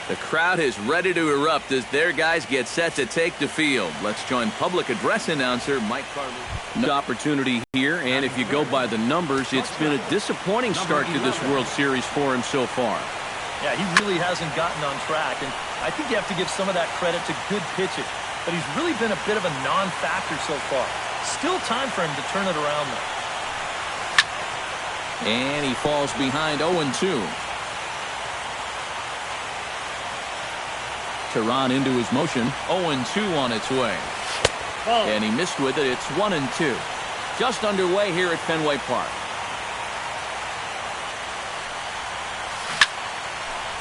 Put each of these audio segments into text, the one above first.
The crowd is ready to erupt as their guys get set to take the field. Let's join public address announcer Mike Carter. No opportunity here, and if you go by the numbers, it's been a disappointing start to this World Series for him so far. Yeah, he really hasn't gotten on track, and I think you have to give some of that credit to good pitching. But he's really been a bit of a non-factor so far. Still time for him to turn it around, though. And he falls behind 0-2. Tehran into his motion. 0-2 on its way. And he missed with it. It's 1-2. Just underway here at Fenway Park.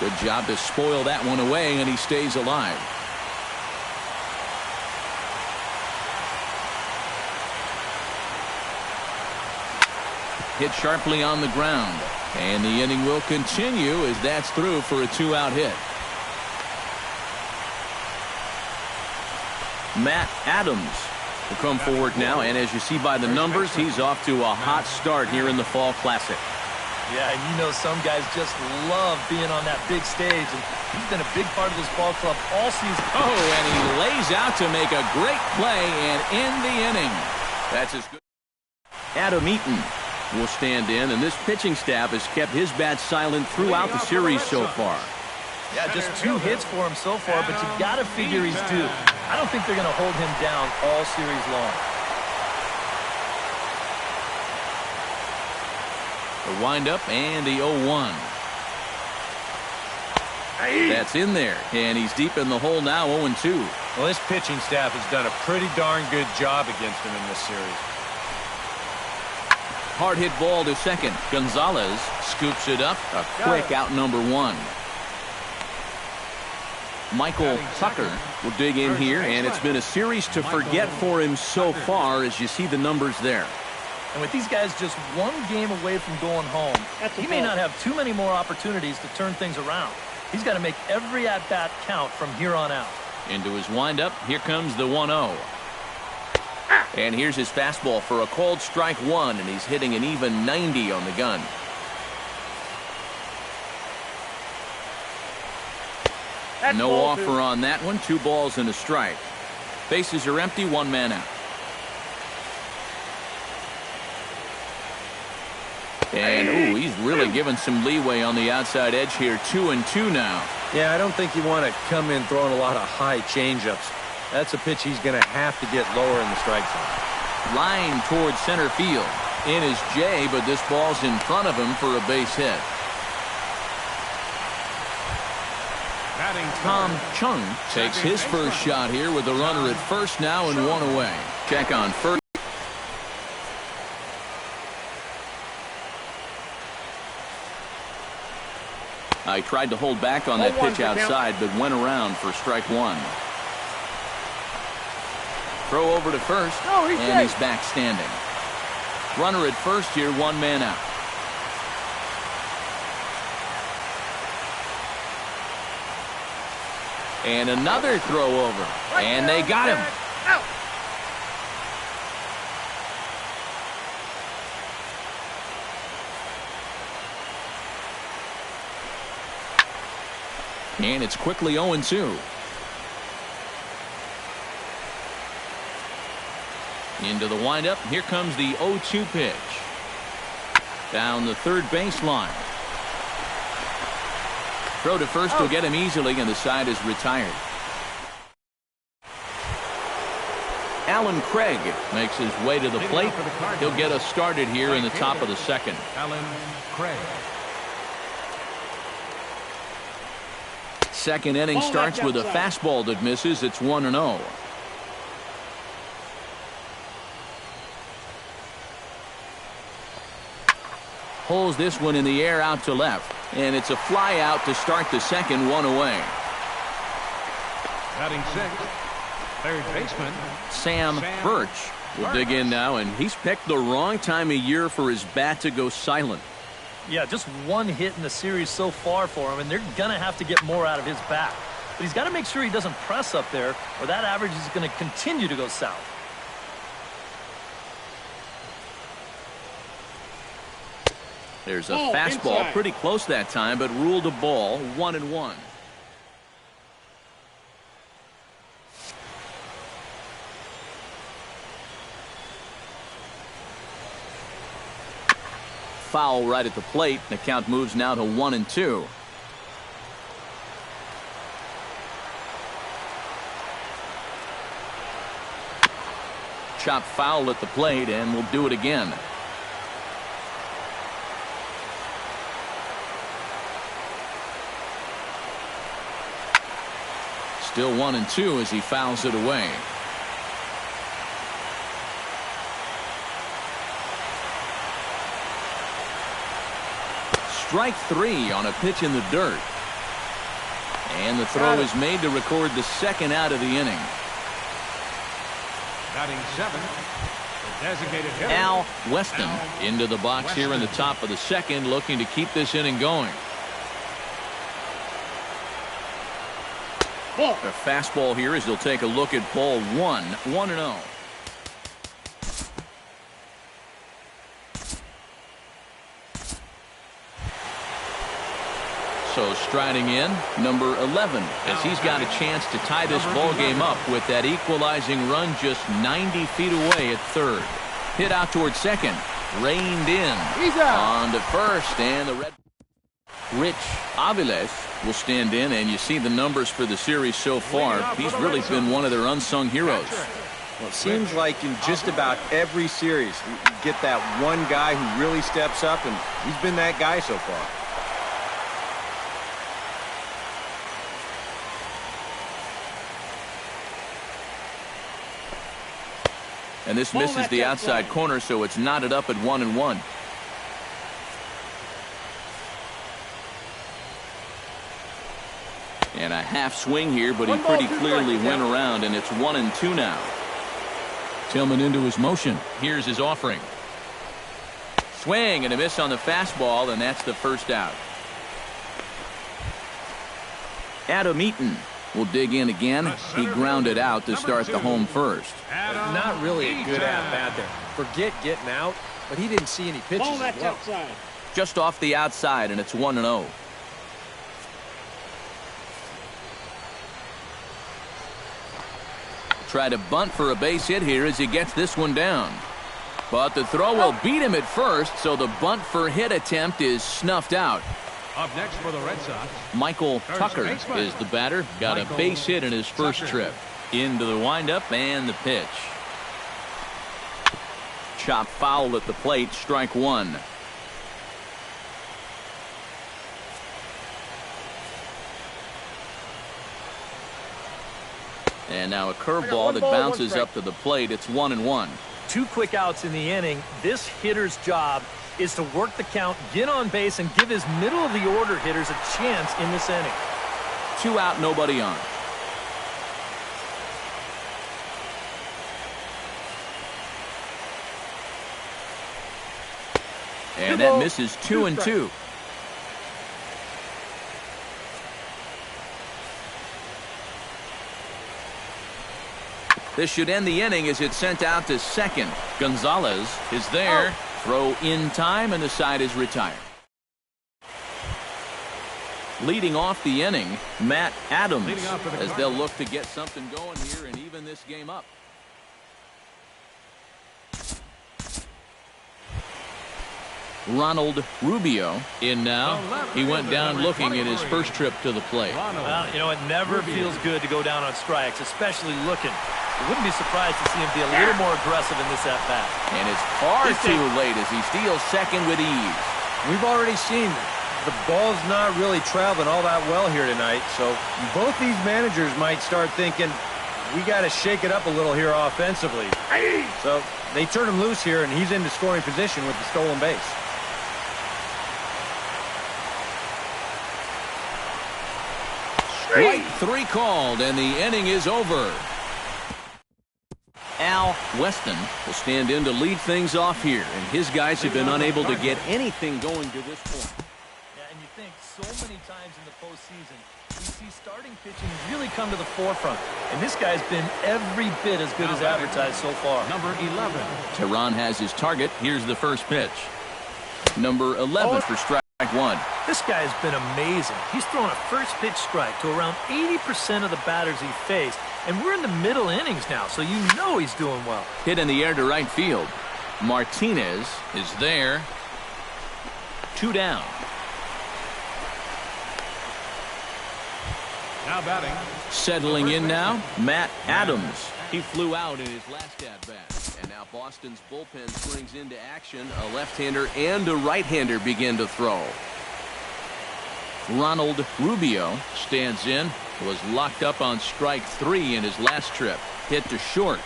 Good job to spoil that one away, and he stays alive. Hit sharply on the ground. And the inning will continue as that's through for a 2-out hit. Matt Adams will come forward now, and as you see by the numbers, he's off to a hot start here in the Fall Classic. Yeah, and you know some guys just love being on that big stage, and he's been a big part of this ball club all season. Oh, and he lays out to make a great play and end the inning. That's as good. Adam Eaton will stand in, and this pitching staff has kept his bat silent throughout the series so far. Yeah, just 2 hits for him so far, but you got to figure he's due. I don't think they're going to hold him down all series long. The windup and the 0-1. That's in there, and he's deep in the hole now, 0-2. Well, this pitching staff has done a pretty darn good job against him in this series. Hard hit ball to second. Gonzalez scoops it up. A quick out number 1. Michael Tucker will dig in here, and it's been a series to forget for him so far as you see the numbers there. And with these guys just 1 game away from going home, he may not have too many more opportunities to turn things around. He's got to make every at-bat count from here on out. Into his windup, here comes the 1-0. And here's his fastball for a called strike 1, and he's hitting an even 90 on the gun. No offer on that one. 2 balls and a strike. Bases are empty. 1 man out. And ooh, he's really given some leeway on the outside edge here. 2-2 now. Yeah, I don't think you want to come in throwing a lot of high changeups. That's a pitch he's going to have to get lower in the strike zone. Line towards center field. In is Jay, but this ball's in front of him for a base hit. Tom Chung takes his first shot here with a runner at first now and 1 away. Check on first. I tried to hold back on that pitch outside, but went around for strike 1. Throw over to first, and he's back standing. Runner at first here, 1 man out. And another throw over. And they got him. And it's quickly 0-2. Into the windup. Here comes the 0-2 pitch. Down the third baseline. Throw to first will get him easily, and the side is retired. Alan Craig makes his way to the plate. He'll get us started here in the top of the second. Alan Craig. Second inning starts with a fastball that misses. It's 1-0. Pulls this one in the air out to left. And it's a fly out to start the second, 1 away. Batting 6th, third baseman Sam Birch will dig in now, and he's picked the wrong time of year for his bat to go silent. Yeah, just 1 hit in the series so far for him, and they're going to have to get more out of his bat. But he's got to make sure he doesn't press up there, or that average is going to continue to go south. There's a fastball, pretty close that time, but ruled a ball. 1-1. foul right at the plate. The count moves now to 1-2. Chop foul at the plate, and we'll do it again. Still 1-2 as he fouls it away. Strike 3 on a pitch in the dirt. And the throw is made to record the second out of the inning. Batting 7, the designated hitter, Al Weston into the box here in the top of the second, looking to keep this inning going. A fastball here as he'll take a look at ball 1, 1-0. So striding in, number 11, as he's got a chance to tie this ball game up with that equalizing run just 90 feet away at third. Hit out towards second, reined in. He's out. On to first, and the Red Rich Aviles will stand in, and you see the numbers for the series so far. He's really been one of their unsung heroes. Well, it seems like in just about every series, you get that one guy who really steps up, and he's been that guy so far. And this misses the outside corner, so it's knotted up at 1-1. And a half swing here, but he pretty clearly went around, and it's 1-2 now. Tillman into his motion. Here's his offering. Swing and a miss on the fastball, and that's the first out. Adam Eaton will dig in again. He grounded out to start the home first. Not really a good at-bat there. Forget getting out, but he didn't see any pitches as well. Just off the outside, and it's 1-0. Try to bunt for a base hit here as he gets this one down. But the throw will beat him at first, so the bunt for hit attempt is snuffed out. Up next for the Red Sox, Michael Tucker is the batter. Got a base hit in his first trip. Into the windup and the pitch. Chop foul at the plate, strike 1. And now a curveball that bounces up to the plate. It's 1-1. 2 quick outs in the inning. This hitter's job is to work the count, get on base, and give his middle-of-the-order hitters a chance in this inning. 2 out, nobody on. And that misses 2-2. This should end the inning as it's sent out to second. Gonzalez is there. Throw in time, and the side is retired. Leading off the inning, Matt Adams, as they'll look to get something going here and even this game up. Ronald Rubio in now. He went down looking in his first trip to the plate. Well, you know, it never feels good to go down on strikes, especially looking. You wouldn't be surprised to see him be a little more aggressive in this at-bat. And it's far too late as he steals second with ease. We've already seen the ball's not really traveling all that well here tonight, so both these managers might start thinking, we got to shake it up a little here offensively. So they turn him loose here, and he's into scoring position with the stolen base. Strike 3 called, and the inning is over. Al Weston will stand in to lead things off here, and his guys have been unable to get anything going to this point. Yeah, and you think so many times in the postseason, we see starting pitching really come to the forefront, and this guy's been every bit as good as advertised so far. number 11. Tehran has his target. Here's the first pitch. Number 11 for strike 1. This guy has been amazing. He's thrown a first pitch strike to around 80% of the batters he faced. And we're in the middle innings now, so you know he's doing well. Hit in the air to right field. Martinez is there. 2 down. Now batting. Settling in now, Matt Adams. He flew out in his last at-bat. And now Boston's bullpen springs into action. A left-hander and a right-hander begin to throw. Ronald Rubio stands in. Was locked up on strike 3 in his last trip. Hit to short.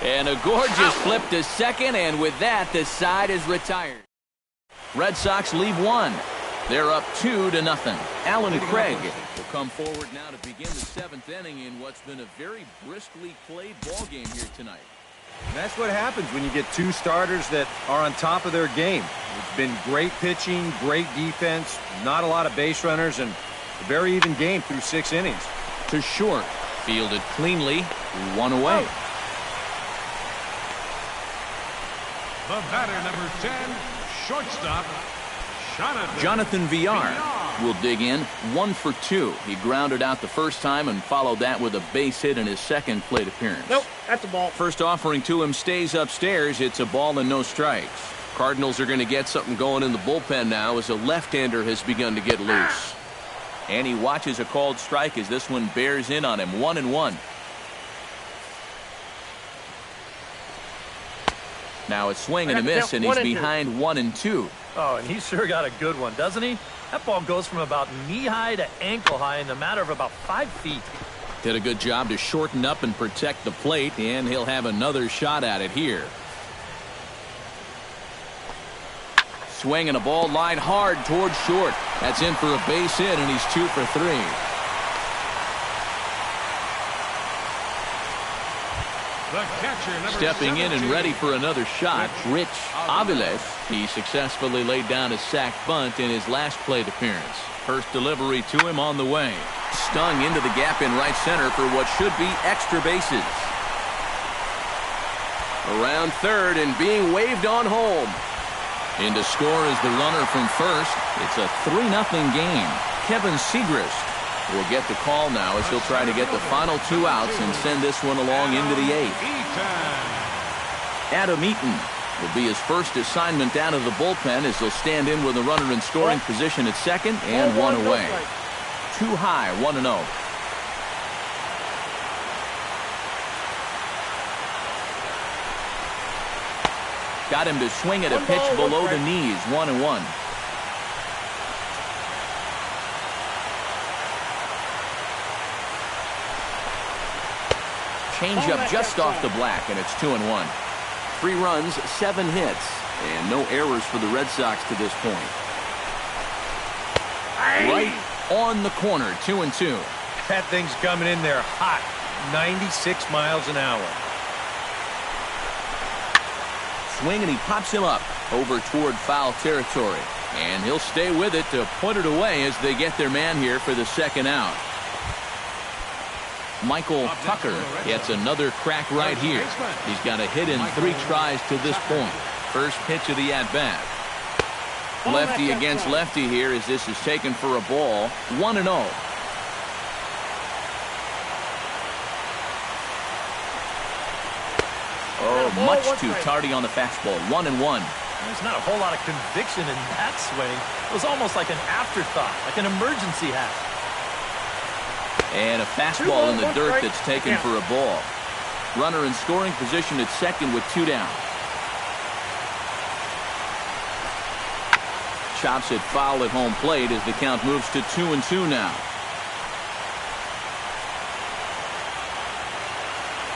And a gorgeous flip to second, and with that, the side is retired. Red Sox leave 1. They're up 2-0. Alan Craig will come forward now to begin the 7th inning in what's been a very briskly played ball game here tonight. And that's what happens when you get 2 starters that are on top of their game. It's been great pitching, great defense, not a lot of base runners, and a very even game through 6 innings. To short, fielded cleanly, 1 away. The batter, number 10, shortstop, Jonathan Villar will dig in 1 for 2. He grounded out the first time and followed that with a base hit in his second plate appearance. Nope, that's a ball. First offering to him stays upstairs. It's a ball and no strikes. Cardinals are going to get something going in the bullpen now as a left-hander has begun to get loose. And he watches a called strike as this one bears in on him. 1-1. Now a swing and a miss, and he's behind 1-2. Oh, and he's sure got a good one, doesn't he? That ball goes from about knee-high to ankle-high in the matter of about 5 feet. Did a good job to shorten up and protect the plate, and he'll have another shot at it here. Swing and a ball lined hard towards short. That's in for a base hit, and he's 2 for 3. the catcher, number Stepping in and 17. ready for another shot, Rich Aviles. He successfully laid down a sac bunt in his last plate appearance. First delivery to him on the way. Stung into the gap in right center for what should be extra bases. Around third and being waved on home. In to score is the runner from first. It's a 3-0 game. Kevin Segrist will get the call now as he'll try to get the final 2 outs and send this one along into the 8th. Adam Eaton will be his first assignment down to the bullpen as he'll stand in with a runner in scoring position at second and 1 away. Too high, 1-0. Got him to swing at a pitch below the knees, 1-1. Changeup just off the black, and it's 2-1. 3 runs, 7 hits, and no errors for the Red Sox to this point. Right on the corner, 2-2. That thing's coming in there hot, 96 miles an hour. Swing, and he pops him up over toward foul territory. And he'll stay with it to put it away as they get their man here for the second out. Michael Tucker gets another crack right here. He's got a hit in 3 tries to this point. First pitch of the at-bat. Lefty against lefty here as this is taken for a ball. 1-0. Oh, much too tardy on the fastball. 1-1. There's not a whole lot of conviction in that swing. It was almost like an afterthought, like an emergency hat. And a fastball in the dirt that's taken for a ball. Runner in scoring position at second with 2 down. Chops it foul at home plate as the count moves to 2-2 now.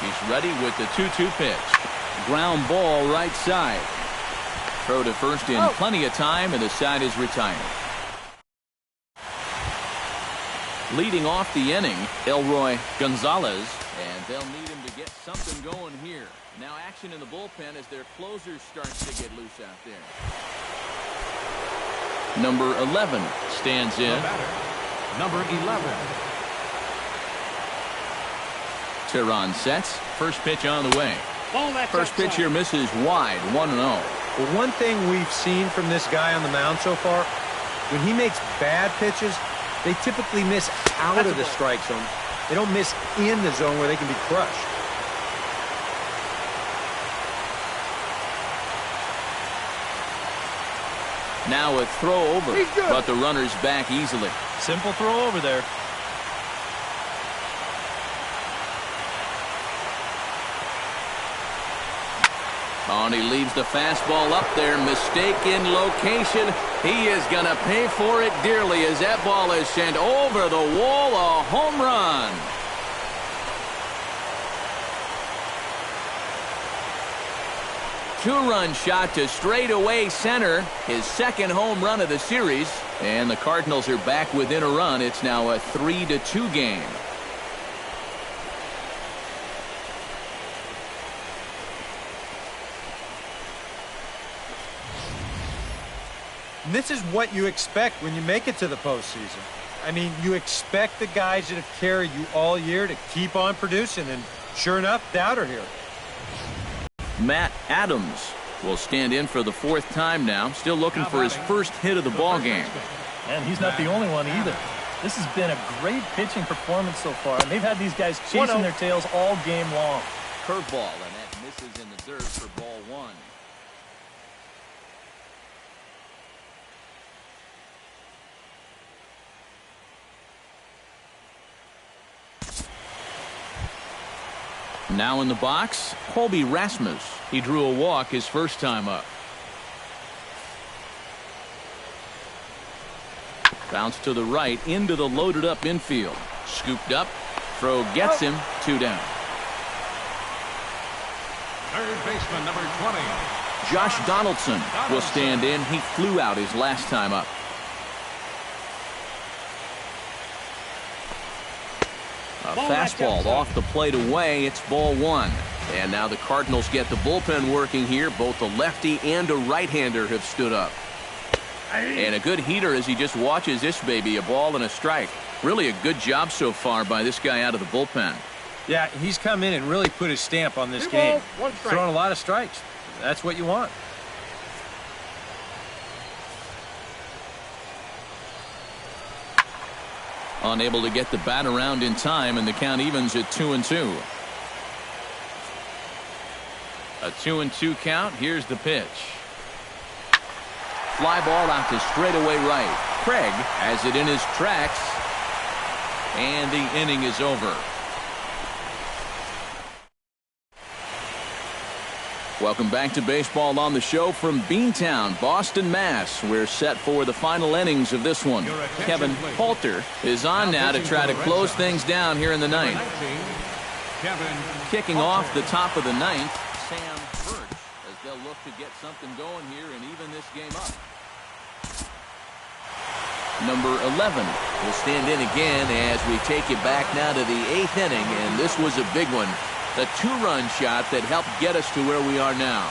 He's ready with the 2-2 pitch. Ground ball right side. Throw to first in plenty of time, and the side is retired. Leading off the inning, Elroy Gonzalez, and they'll need him to get something going here. Now action in the bullpen as their closer starts to get loose out there. Number 11 stands in. Number 11. Tehran sets. First pitch on the way. First pitch here misses wide. 1-0. Well, one thing we've seen from this guy on the mound so far, when he makes bad pitches, they typically miss out of the strike zone. They don't miss in the zone where they can be crushed. Now a throw over, but the runner's back easily. Simple throw over there. Oh, and he leaves the fastball up there. Mistaken location. He is going to pay for it dearly as that ball is sent over the wall. A home run. Two-run shot to straightaway center. His second home run of the series. And the Cardinals are back within a run. It's now a 3-2 game. And this is what you expect when you make it to the postseason. I mean, you expect the guys that have carried you all year to keep on producing, and sure enough, Dowder here. Matt Adams will stand in for the fourth time now, still looking for his first hit of the ball game. And he's not the only one either. This has been a great pitching performance so far, and they've had these guys chasing their tails all game long. Curveball, and that misses in the dirt for ball one. Now in the box, Colby Rasmus. He drew a walk his first time up. Bounce to the right into the loaded up infield. Scooped up. Throw gets him. 2 down. Third baseman, number 20. Josh Donaldson will stand in. He flew out his last time up. A fastball off the plate away. It's ball one. And now the Cardinals get the bullpen working here. Both a lefty and a right-hander have stood up. And a good heater as he just watches this baby. A ball and a strike. Really a good job so far by this guy out of the bullpen. Yeah, he's come in and really put his stamp on this game. Throwing a lot of strikes. That's what you want. Unable to get the bat around in time, and the count evens at 2-2. A 2-2 count. Here's the pitch. Fly ball out to straightaway right. Craig has it in his tracks, and the inning is over. Welcome back to Baseball on the Show from Beantown, Boston, Mass. We're set for the final innings of this one. Kevin Poulter is on now to try to close things down here in the ninth. Kicking off the top of the ninth, Sam Birch, as they'll look to get something going here and even this game up. Number 11 will stand in again as we take you back now to the 8th inning, and this was a big one. The two-run shot that helped get us to where we are now.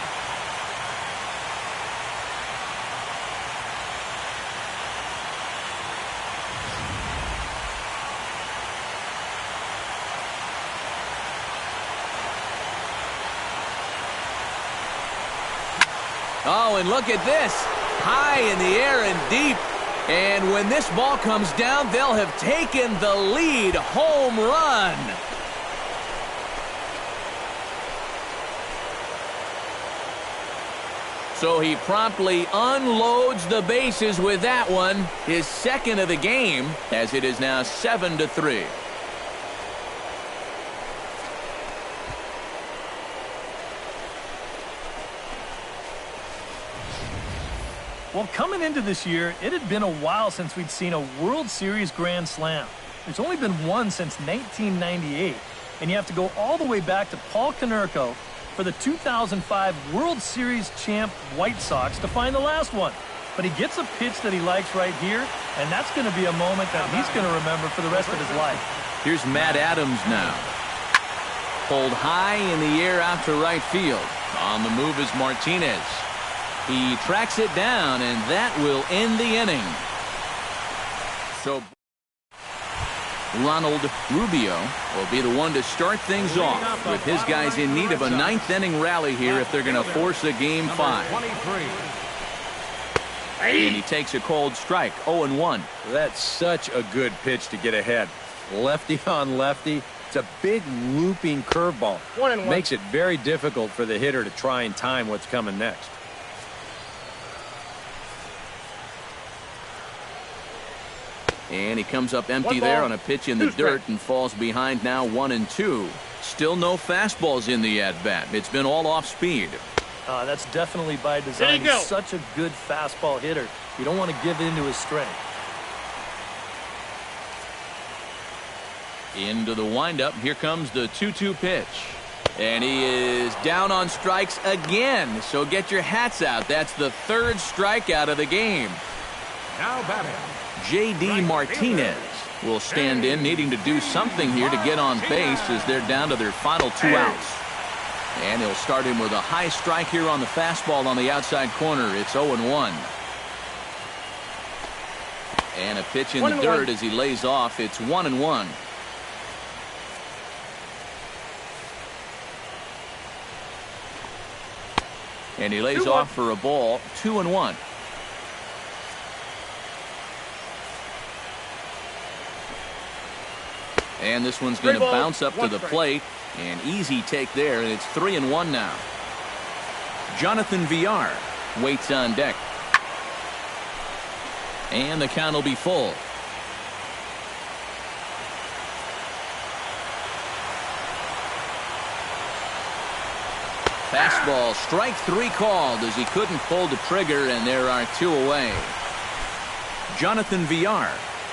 Oh, and look at this. High in the air and deep. And when this ball comes down, they'll have taken the lead. Home run. So he promptly unloads the bases with that one. His second of the game, as it is now 7-3. Well, coming into this year, it had been a while since we'd seen a World Series Grand Slam. There's only been one since 1998, and you have to go all the way back to Paul Konerko for the 2005 World Series champ White Sox to find the last one. But he gets a pitch that he likes right here, and that's going to be a moment that he's going to remember for the rest of his life. Here's Matt Adams now. Pulled high in the air out to right field. On the move is Martinez. He tracks it down, and that will end the inning. So Ronald Rubio will be the one to start things off with his guys in need of a 9th inning rally here if they're going to force a game 5. And he takes a cold strike, 0-1. That's such a good pitch to get ahead. Lefty on lefty. It's a big looping curveball. Makes it very difficult for the hitter to try and time what's coming next. And he comes up empty there on a pitch in the dirt and falls behind now 1-2. Still no fastballs in the at-bat. It's been all off speed. That's definitely by design. He's such a good fastball hitter. You don't want to give in to his strength. Into the windup. Here comes the 2-2 pitch. And he is down on strikes again. So get your hats out. That's the third strikeout of the game. Now batting, J.D. Martinez will stand in, needing to do something here to get on base as they're down to their final 2 outs. And he'll start him with a high strike here on the fastball on the outside corner. It's 0-1. And a pitch in the dirt as he lays off. It's 1-1. And he lays off for a ball. 2-1. And this one's going to bounce up to the plate. An easy take there, and it's 3-1 now. Jonathan Villar waits on deck. And the count will be full. Fastball, strike 3 called as he couldn't pull the trigger, and there are 2 away. Jonathan Villar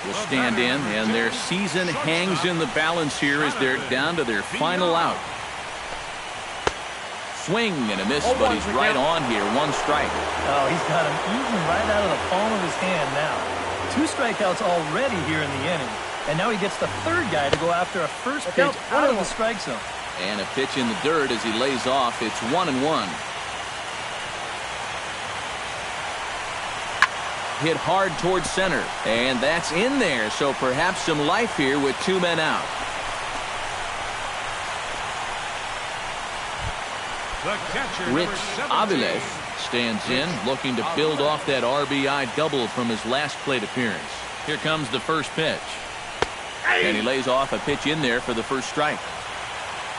will stand in, and their season hangs in the balance here as they're down to their final out. Swing and a miss, but he's right on here. 1 strike. Oh, he's got him eaten right out of the palm of his hand now. 2 strikeouts already here in the inning, and now he gets the 3rd guy to go after a first pitch out of the strike zone. And a pitch in the dirt as he lays off. It's 1-1. Hit hard towards center, and that's in there, so perhaps some life here with 2 men out. the catcher, Rich number 17. Aviles stands in, looking to build off that RBI double from his last plate appearance. Here comes the first pitch. And he lays off a pitch in there for the first strike.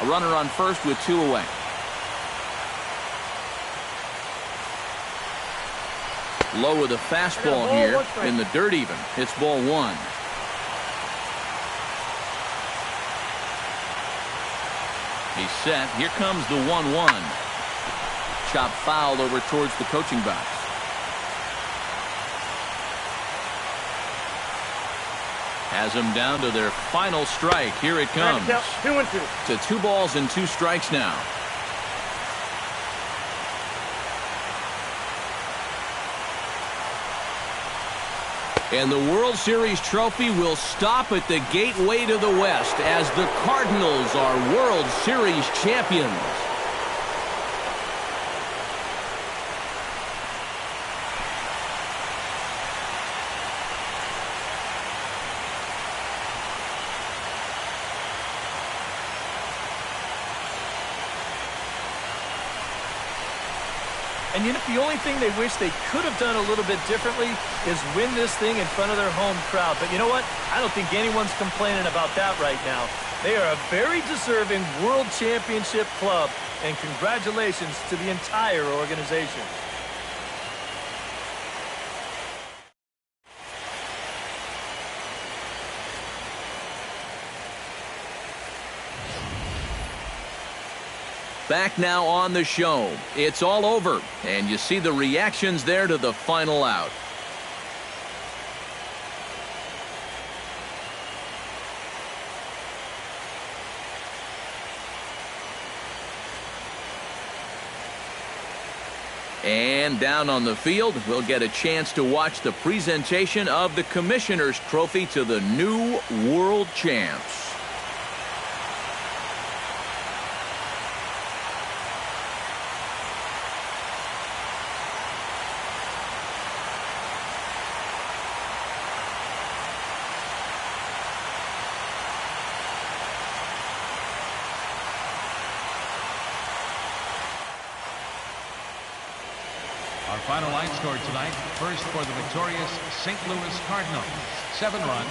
A runner on first with 2 away. Low with a fastball here in the dirt even. It's ball 1. He's set. Here comes the 1-1. Chop fouled over towards the coaching box. Has them down to their final strike. Here it comes. 2-2. To 2 balls and 2 strikes now. And the World Series trophy will stop at the gateway to the West as the Cardinals are World Series champions. And you know, the only thing they wish they could have done a little bit differently is win this thing in front of their home crowd. But you know what? I don't think anyone's complaining about that right now. They are a very deserving World Championship club, and congratulations to the entire organization. Back now on the show. It's all over, and you see the reactions there to the final out. And down on the field, we'll get a chance to watch the presentation of the Commissioner's Trophy to the new World Champs. Our final line score tonight, first for the victorious St. Louis Cardinals, 7 runs.